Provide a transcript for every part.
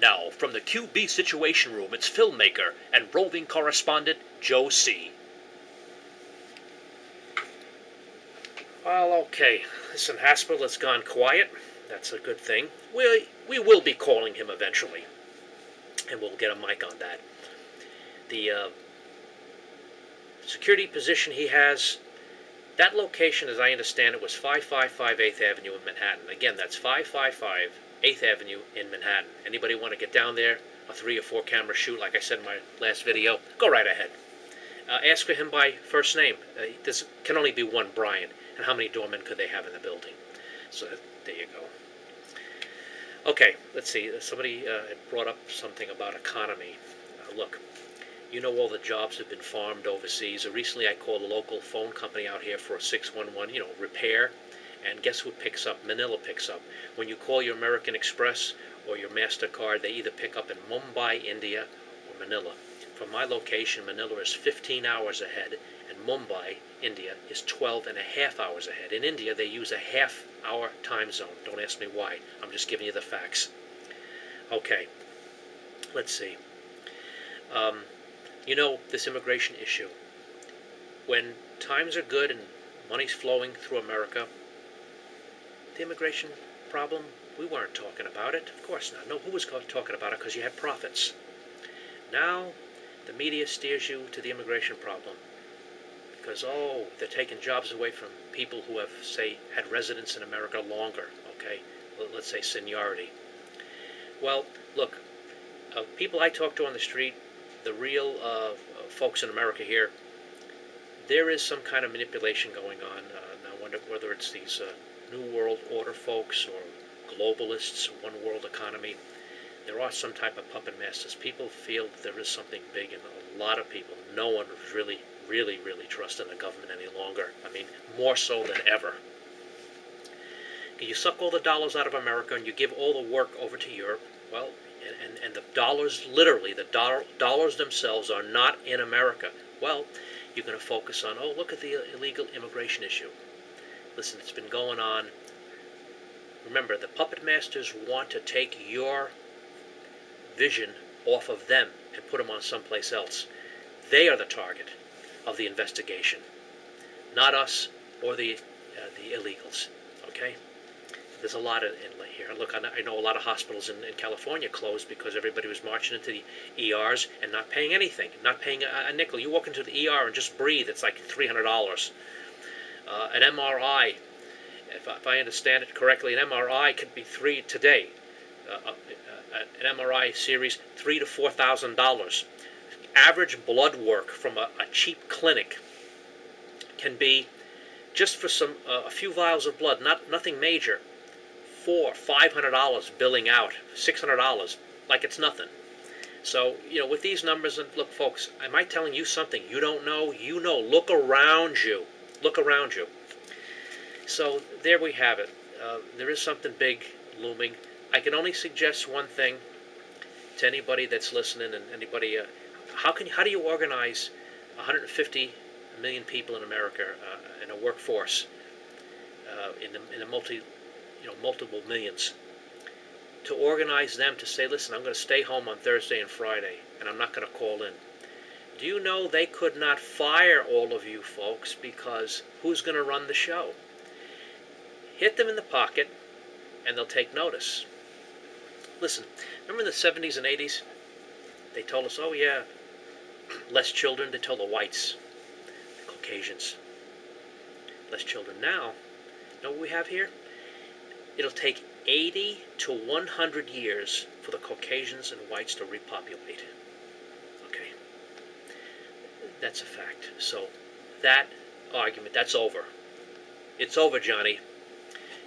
now, from the QB Situation Room, it's filmmaker and roving correspondent Joe C. Well, okay. Listen, Haspel has gone quiet. That's a good thing. We will be calling him eventually, and we'll get a mic on that. The security position he has, that location, as I understand it, was 555 8th Avenue in Manhattan. Again, that's 555 8th Avenue in Manhattan. Anybody want to get down there, a 3 or 4 camera shoot, like I said in my last video, go right ahead. Ask for him by first name. There can only be one Brian, and how many doormen could they have in the building? So there you go. Okay, let's see. Somebody had brought up something about economy. Look, you know all the jobs have been farmed overseas. Recently I called a local phone company out here for a 611, repair. And guess who picks up? Manila picks up. When you call your American Express or your MasterCard, they either pick up in Mumbai, India, or Manila. From my location, Manila is 15 hours ahead, and Mumbai, India, is 12 and a half hours ahead. In India, they use a half-hour time zone. Don't ask me why. I'm just giving you the facts. Okay, let's see. This immigration issue. When times are good and money's flowing through America, the immigration problem, we weren't talking about it. Of course not. No, who was talking about it? Because you had profits. Now, the media steers you to the immigration problem. Because, they're taking jobs away from people who have, say, had residence in America longer, okay? Let's say seniority. Well, look, people I talk to on the street, the real folks in America here, there is some kind of manipulation going on. Now, I wonder whether it's these New World Order folks or globalists, one world economy. There are some type of puppet masters. People feel there is something big, and a lot of people, no one really trusting the government any longer. I mean, more so than ever. You suck all the dollars out of America and you give all the work over to Europe, well, and the dollars, literally, the dollars themselves are not in America. Well, you're going to focus on, look at the illegal immigration issue. Listen, it's been going on. Remember, the puppet masters want to take your vision off of them and put them on someplace else. They are the target of the investigation, not us or the illegals. Okay? There's a lot in here. Look, I know a lot of hospitals in California closed because everybody was marching into the ERs and not paying anything, not paying a nickel. You walk into the ER and just breathe, it's like $300. An MRI, if I understand it correctly, an MRI could be today. An MRI series, $3,000 to $4,000. Average blood work from a cheap clinic can be, just for a few vials of blood, nothing major, $400, $500 billing out, $600, like it's nothing. So, with these numbers, and look, folks, am I telling you something you don't know? You know. Look around you. Look around you. So there we have it. There is something big looming. I can only suggest one thing to anybody that's listening, and anybody. How do you organize 150 million people in America in a workforce in a multiple millions, to organize them to say, listen, I'm going to stay home on Thursday and Friday, and I'm not going to call in? Do you know they could not fire all of you folks, because who's going to run the show? Hit them in the pocket, and they'll take notice. Listen, remember in the 70s and 80s? They told us, less children. They told the whites, the Caucasians, less children. Now, you know what we have here? It'll take 80 to 100 years for the Caucasians and whites to repopulate. Okay? That's a fact. So that argument, that's over. It's over, Johnny.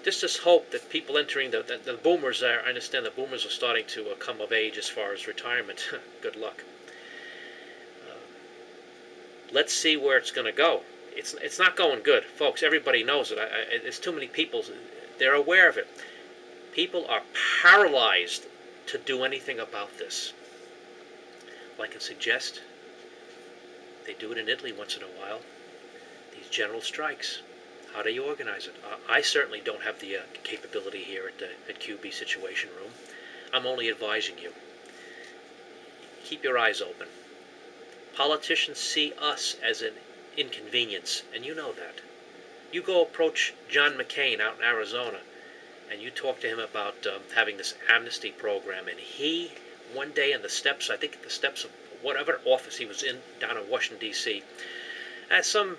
Just hope that people entering the boomers I understand the boomers are starting to come of age as far as retirement. Good luck. Let's see where it's going to go. It's not going good, folks. Everybody knows it. There's too many people. They're aware of it. People are paralyzed to do anything about this. Well, I can suggest they do it in Italy once in a while. These general strikes. How do you organize it? I certainly don't have the capability here at QB Situation Room. I'm only advising you. Keep your eyes open. Politicians see us as an inconvenience, and you know that. You go approach John McCain out in Arizona, and you talk to him about having this amnesty program, and he, one day in the steps, I think the steps of whatever office he was in down in Washington, D.C., as some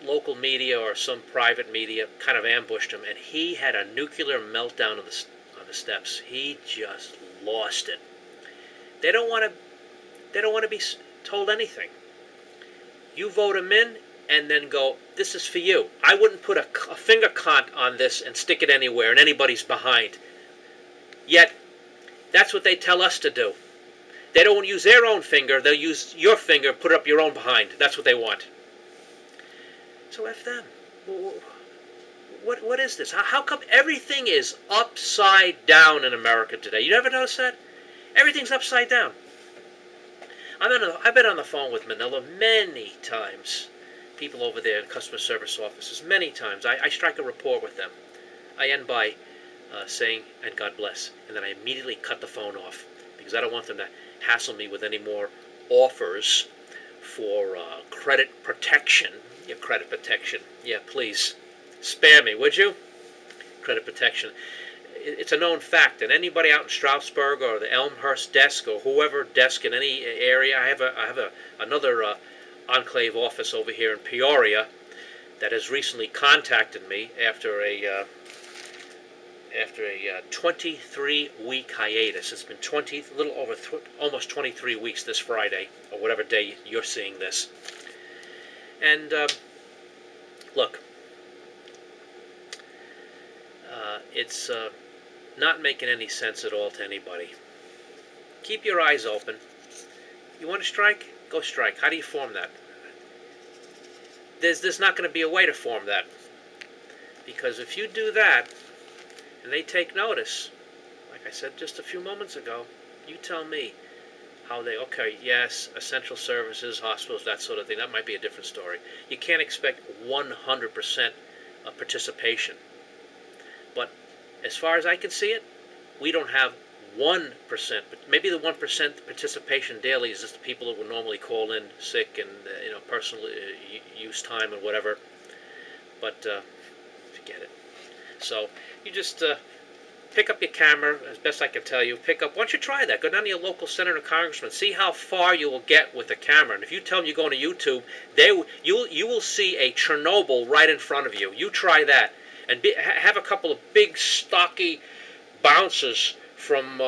local media or some private media kind of ambushed him, and he had a nuclear meltdown on the steps. He just lost it. They don't want to be told anything. You vote them in and then go, this is for you. I wouldn't put a finger count on this and stick it anywhere and anybody's behind. Yet, that's what they tell us to do. They don't use their own finger. They'll use your finger and put it up your own behind. That's what they want. So F them. What is this? How come everything is upside down in America today? You never notice that? Everything's upside down. I've been on the phone with Manila many times. People over there in customer service offices, many times. I strike a rapport with them. I end by saying, and God bless, and then I immediately cut the phone off because I don't want them to hassle me with any more offers for credit protection. Yeah, credit protection. Yeah, please. Spare me, would you? Credit protection. It's a known fact that anybody out in Stroudsburg or the Elmhurst desk or whoever desk in any area, I have another enclave office over here in Peoria that has recently contacted me after a 23-week hiatus. It's been almost 23 weeks this Friday or whatever day you're seeing this. And look, it's not making any sense at all to anybody. Keep your eyes open. You want to strike? Go strike. How do you form that? There's not going to be a way to form that. Because if you do that, and they take notice, like I said just a few moments ago, you tell me how they, okay, yes, essential services, hospitals, that sort of thing, that might be a different story. You can't expect 100% participation. But as far as I can see it, we don't have 1%, but maybe the 1% participation daily is just the people that would normally call in sick and personal use time and whatever. But forget it. So you just pick up your camera, as best I can tell you. Why don't you try that? Go down to your local senator or congressman. See how far you will get with the camera. And if you tell them you're going to YouTube, you will see a Chernobyl right in front of you. You try that. And have a couple of big, stocky bouncers from,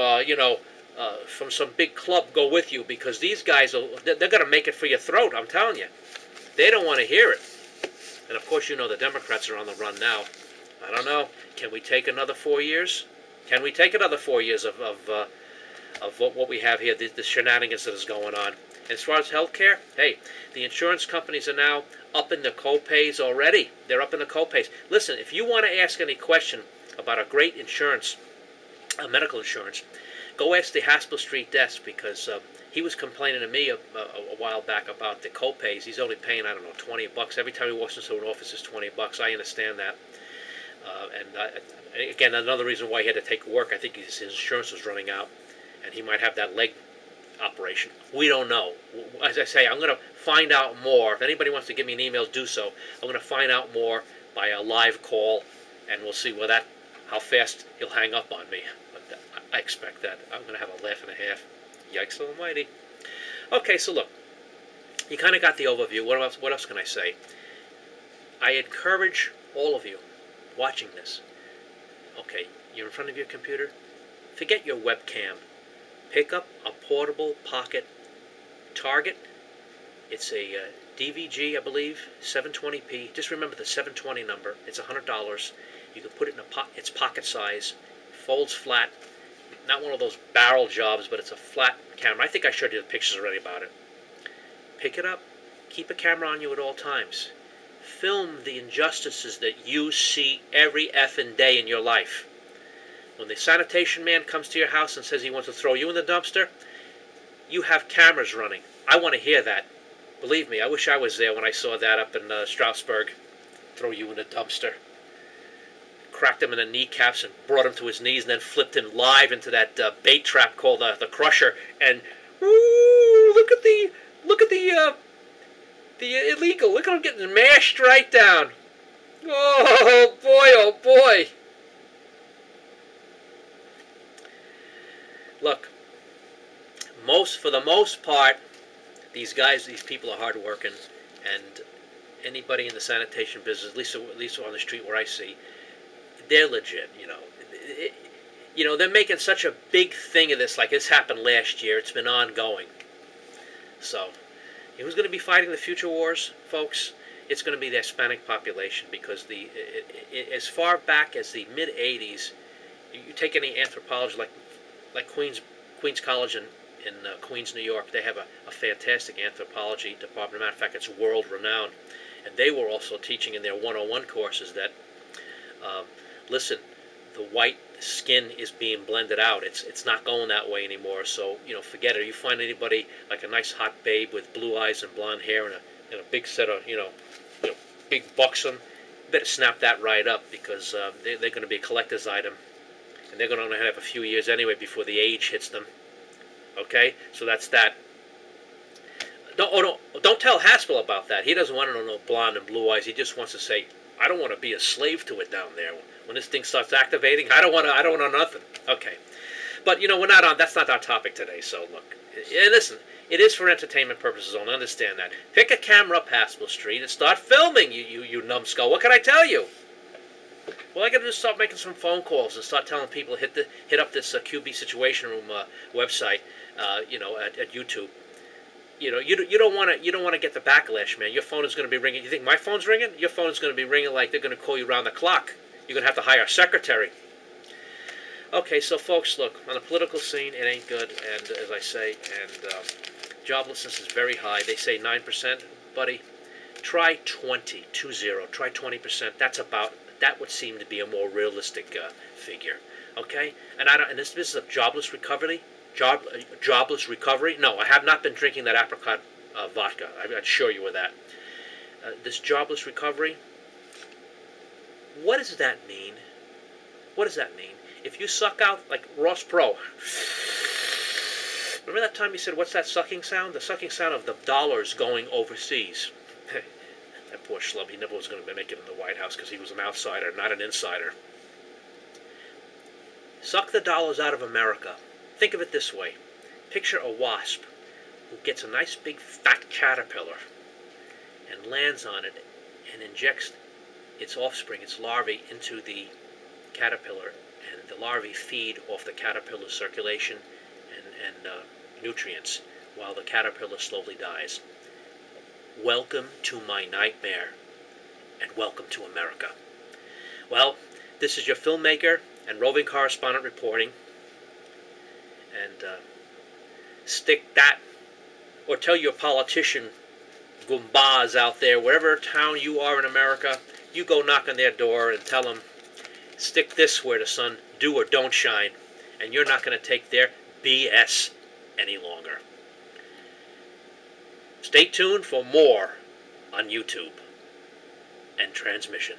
from some big club go with you, because these guys, they're going to make it for your throat, I'm telling you. They don't want to hear it. And, of course, the Democrats are on the run now. I don't know. Can we take another 4 years? Can we take another 4 years of what we have here, the shenanigans that is going on? As far as health care, hey, the insurance companies are now up in the co-pays already. They're up in the co-pays. Listen, if you want to ask any question about a great insurance, medical insurance, go ask the Haspel Street desk, because he was complaining to me a while back about the co-pays. He's only paying, I don't know, $20. Every time he walks into an office, it's $20. I understand that. Again, another reason why he had to take work, I think his insurance was running out, and he might have that leg operation. We don't know. As I say, I'm going to find out more. If anybody wants to give me an email, do so. I'm going to find out more by a live call, and we'll see how fast he'll hang up on me. But I expect that. I'm going to have a laugh and a half. Yikes almighty. Okay, so look, you kind of got the overview. What else can I say? I encourage all of you watching this. Okay, you're in front of your computer. Forget your webcam. Pick up a portable pocket target. It's a DVG, I believe, 720p. Just remember the 720 number. It's $100. You can put it in it's pocket size, folds flat. Not one of those barrel jobs, but it's a flat camera. I think I showed you the pictures already about it. Pick it up. Keep a camera on you at all times. Film the injustices that you see every effing day in your life. When the sanitation man comes to your house and says he wants to throw you in the dumpster, you have cameras running. I want to hear that. Believe me, I wish I was there when I saw that up in Stroudsburg. Throw you in a dumpster. cracked him in the kneecaps and brought him to his knees, and then flipped him live into that bait trap called the Crusher. And ooh, look at the illegal. Look at him getting mashed right down. Oh boy! Oh boy! Look, for the most part, these people are hardworking, and anybody in the sanitation business, at least on the street where I see, they're legit. They're making such a big thing of this, like this happened last year. It's been ongoing. So, who's going to be fighting the future wars, folks? It's going to be the Hispanic population, because as far back as the mid '80s, you take any anthropology like Queens College in Queens, New York. They have a fantastic anthropology department. Matter of fact, it's world renowned. And they were also teaching in their 101 courses that, listen, the white skin is being blended out. It's not going that way anymore. So, forget it. You find anybody like a nice hot babe with blue eyes and blonde hair and a big set of, big buxom, you better snap that right up, because they're going to be a collector's item. And they're going to have a few years anyway before the age hits them. Okay? So that's that. Don't tell Haspel about that. He doesn't want to know no blonde and blue eyes. He just wants to say, I don't want to be a slave to it down there. When this thing starts activating, I don't want nothing. Okay. But, we're not on, that's not our topic today. So, look, listen, it is for entertainment purposes only. Understand that. Pick a camera up Haspel Street and start filming, you numbskull. What can I tell you? Well, I got to just start making some phone calls and start telling people hit up this QB Situation Room website, at YouTube. You don't want to get the backlash, man. Your phone is going to be ringing. You think my phone's ringing? Your phone is going to be ringing like they're going to call you around the clock. You're going to have to hire a secretary. Okay, so folks, look, on the political scene, it ain't good, and as I say, and joblessness is very high. They say 9%, buddy. Try 20. Try 20%. That would seem to be a more realistic figure. Okay, and in this business of jobless recovery. No, I have not been drinking that apricot vodka. I assure you of that. This jobless recovery. What does that mean? What does that mean? If you suck out like Ross Perot. Remember that time he said, "What's that sucking sound?" The sucking sound of the dollars going overseas. That poor schlub. He never was going to make it in the White House because he was an outsider, not an insider. Suck the dollars out of America. Think of it this way. Picture a wasp who gets a nice big fat caterpillar and lands on it and injects its offspring, its larvae, into the caterpillar, and the larvae feed off the caterpillar's circulation and nutrients while the caterpillar slowly dies. Welcome to my nightmare, and welcome to America. Well, this is your filmmaker and roving correspondent reporting. And stick that, or tell your politician goombas out there, wherever town you are in America, you go knock on their door and tell them, stick this where the sun do or don't shine, and you're not going to take their BS any longer. Stay tuned for more on YouTube and transmission.